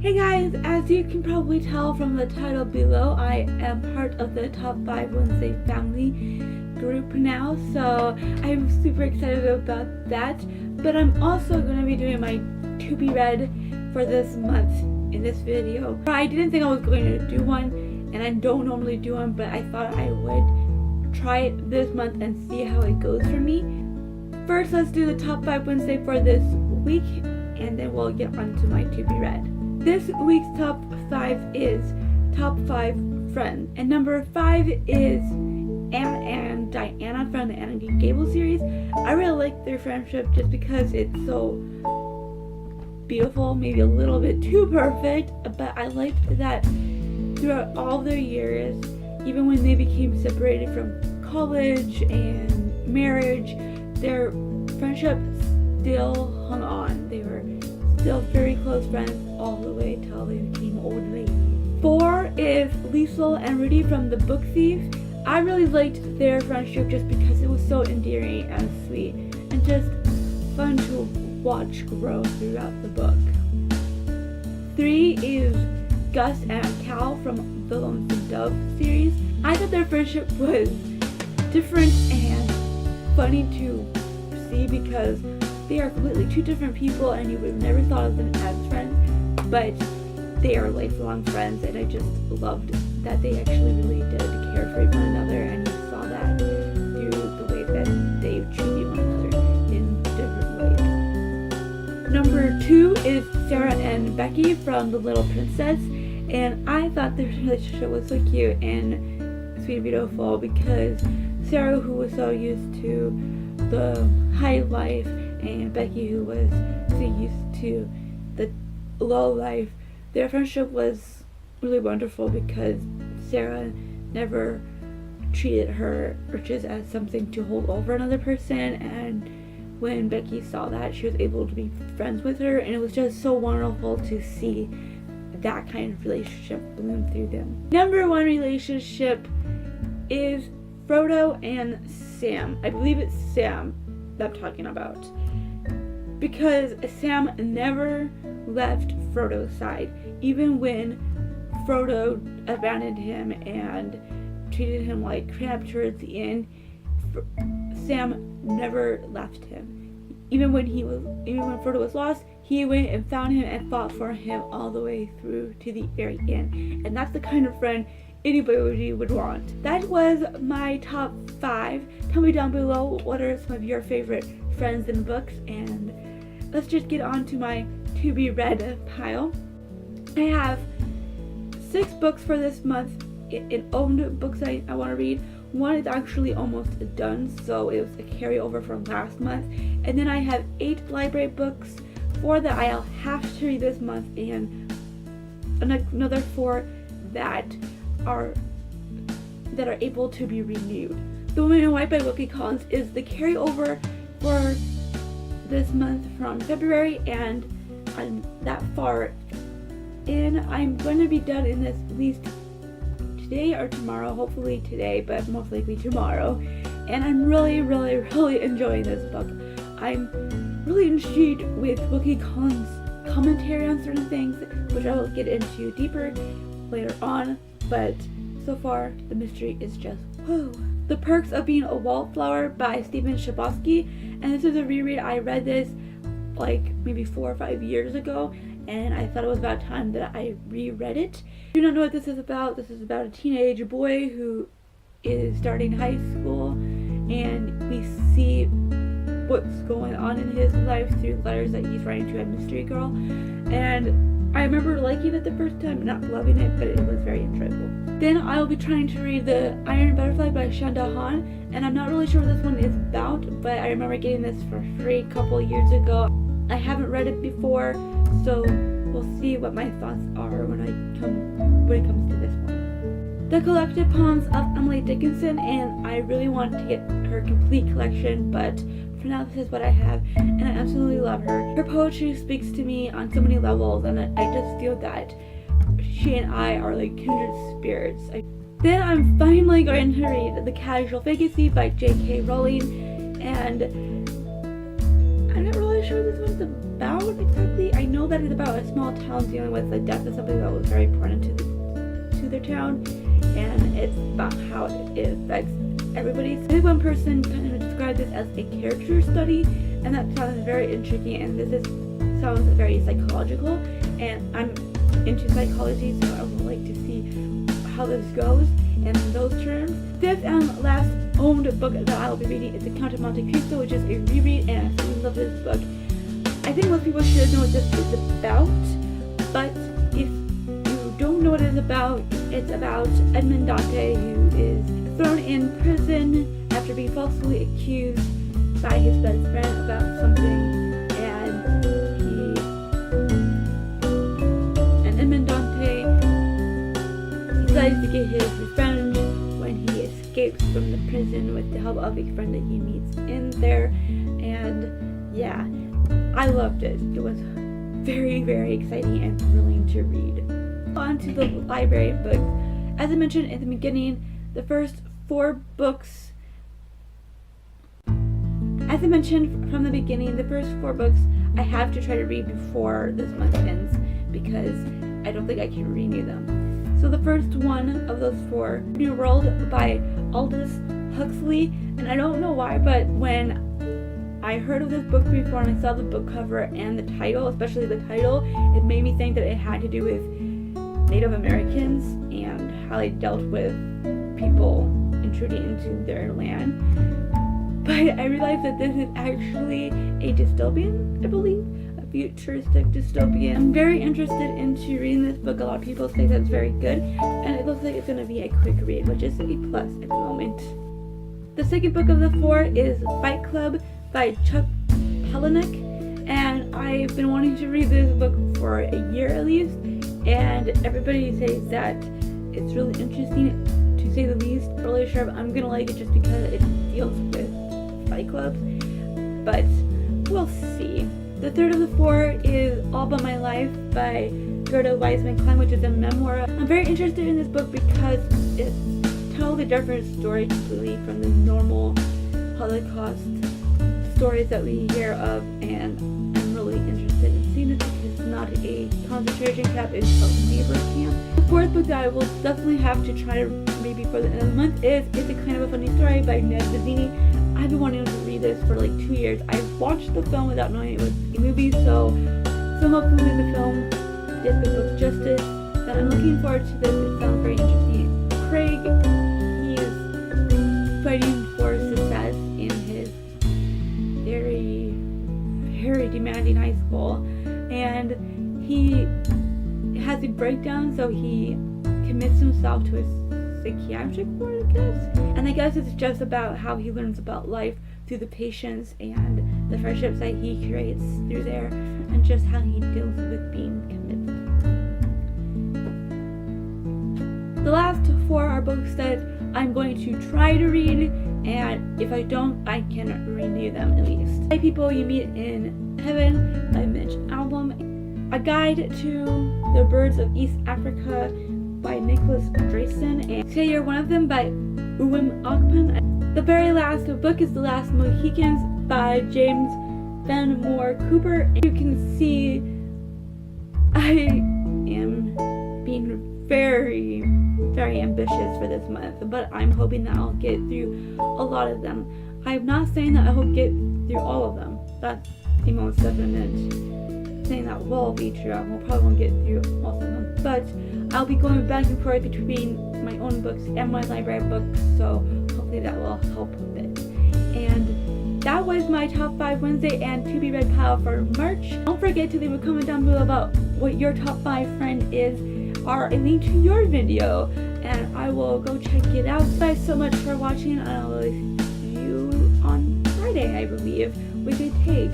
Hey guys, as you can probably tell from the title below, I am part of the Top 5 Wednesday family group now, so I'm super excited about that. But I'm also going to be doing my to be read for this month in this video. I didn't think I was going to do one, and I don't normally do one, but I thought I would try it this month and see how it goes for me. First, let's do the Top 5 Wednesday for this week, and then we'll get on to my to be read. This week's top 5 is top 5 friends, and number 5 is Anne and Diana from the Anne and Gable series. I really like their friendship just because it's so beautiful, maybe a little bit too perfect, but I liked that throughout all their years, even when they became separated from college and marriage, their friendship still hung on. They were still very close friends all the way till they became old ladies. 4 is Liesl and Rudy from The Book Thief. I really liked their friendship just because it was so endearing and sweet and just fun to watch grow throughout the book. 3 is Gus and Cal from the Lonesome Dove series. I thought their friendship was different and funny to see because they are completely two different people and you would have never thought of them as friends, but they are lifelong friends, and I just loved that they actually really did care for one another, and you saw that through the way that they treated one another in different ways. Number 2 is Sarah and Becky from The Little Princess, and I thought their relationship was so cute and sweet and beautiful because Sarah, who was so used to the high life, and Becky, who was so used to the low life, their friendship was really wonderful because Sarah never treated her riches as something to hold over another person, and when Becky saw that, she was able to be friends with her, and it was just so wonderful to see that kind of relationship bloom through them. Number 1 relationship is Frodo and Sam. I believe it's Sam that I'm talking about, because Sam never left Frodo's side, even when Frodo abandoned him and treated him like crap towards the end. Sam never left him. Even when Frodo was lost, he went and found him and fought for him all the way through to the very end. And that's the kind of friend anybody would want. That was my top 5. Tell me down below what are some of your favorite friends in books, and let's just get on to my to be read pile. I have 6 books for this month in owned books I want to read. 1 is actually almost done, so it was a carryover from last month. And then I have 8 library books, 4 that I'll have to read this month, and another 4 that are able to be renewed. The Woman in White by Wilkie Collins is the carryover for this month from February, and I'm that far in. I'm going to be done in this at least today or tomorrow, hopefully today, but most likely tomorrow. And I'm really enjoying this book. I'm really intrigued with Wilkie Collins' commentary on certain things, which I will get into deeper later on, but so far the mystery is just whoa. The Perks of Being a Wallflower by Stephen Chbosky, and this is a reread. I read this like maybe 4 or 5 years ago, and I thought it was about time that I reread it. If you don't know what this is about a teenage boy who is starting high school, and we see what's going on in his life through letters that he's writing to a mystery girl. And I remember liking it the first time, not loving it, but it was very enjoyable. Then I'll be trying to read The Iron Butterfly by Shanda Han, and I'm not really sure what this one is about, but I remember getting this for free a couple years ago. I haven't read it before, so we'll see what my thoughts are when it comes to this one. The Collected Poems of Emily Dickinson, and I really want to get her complete collection, but for now this is what I have, and I absolutely love her. Her poetry speaks to me on so many levels, and I just feel that she and I are like kindred spirits. Then I'm finally going to read The Casual Vacancy by J.K. Rowling, and I'm not really sure what this one's about exactly. I know that it's about a small town dealing with the death of somebody that was very important to their town, and it's about how it affects everybody. I think one person kind of described this as a character study, and that sounds very intriguing, and sounds very psychological, and I'm into psychology, so I would like to see how this goes in those terms. Fifth and last owned book that I will be reading is The Count of Monte Cristo, which is a reread, and I absolutely love this book. I think most people should know what this is about, but if you don't know what it is about, it's about Edmond Dante, who is thrown in prison after being falsely accused by his best friend about something, and Edmond Dante decides to get his revenge when he escapes from the prison with the help of a friend that he meets in there. And yeah, I loved it. It was very, very exciting and thrilling to read. On to the library books. As I mentioned in the beginning, the first 4 books I have to try to read before this month ends, because I don't think I can renew them. So the first one of those 4, New World by Aldous Huxley, and I don't know why, but when I heard of this book before and I saw the book cover and the title, especially the title, it made me think that it had to do with Native Americans and how they dealt with people intruding into their land. But I realized that this is actually a dystopian, I believe, a futuristic dystopian. I'm very interested into reading this book. A lot of people say that it's very good, and it looks like it's going to be a quick read, which is a plus at the moment. The second book of the 4 is Fight Club by Chuck Palahniuk, and I've been wanting to read this book for a year at least, and everybody says that it's really interesting, to say the least. I'm really sure if I'm gonna like it just because it deals with fight clubs, but we'll see. The third of the 4 is All But My Life by Gerda Weissman Klein, which is a memoir. I'm very interested in this book because it tells a different story completely from the normal Holocaust stories that we hear of, and I'm really interested in seeing it because it's not a concentration camp, it's a labor camp. The 4th book that I will definitely have to try to read before the end of the month is It's a Kind of a Funny Story by Ned Vizzini. I've been wanting to read this for like 2 years. I watched the film without knowing it was a movie, so hopefully the film did the book justice. But I'm looking forward to this. It sounds very interesting. Craig, he is fighting for success in his very, very demanding high school, and he has a breakdown, so he commits himself to a psychiatric ward, I guess. And I guess it's just about how he learns about life through the patients and the friendships that he creates through there, and just how he deals with being committed. The last 4 are books that I'm going to try to read, and if I don't, I can renew them at least. By People You Meet in Heaven by Mitch Albom, A Guide to the Birds of East Africa by Nicholas Drayson, and Say You're One of Them by Uwem Akpan. The very last book is The Last Mohicans by James Fenimore Cooper. You can see I am being very, very ambitious for this month, but I'm hoping that I'll get through a lot of them. I'm not saying that I will get through all of them. That's the most definite saying that will be true. I probably won't get through most of them, but I'll be going back and forth between my own books and my library books, so hopefully that will help a bit. And that was my top 5 Wednesday and to be read pile for March. Don't forget to leave a comment down below about what your top 5 friend is, or a link to your video, and I will go check it out. Thank you guys so much for watching, and I will see you on Friday, I believe, with a tag.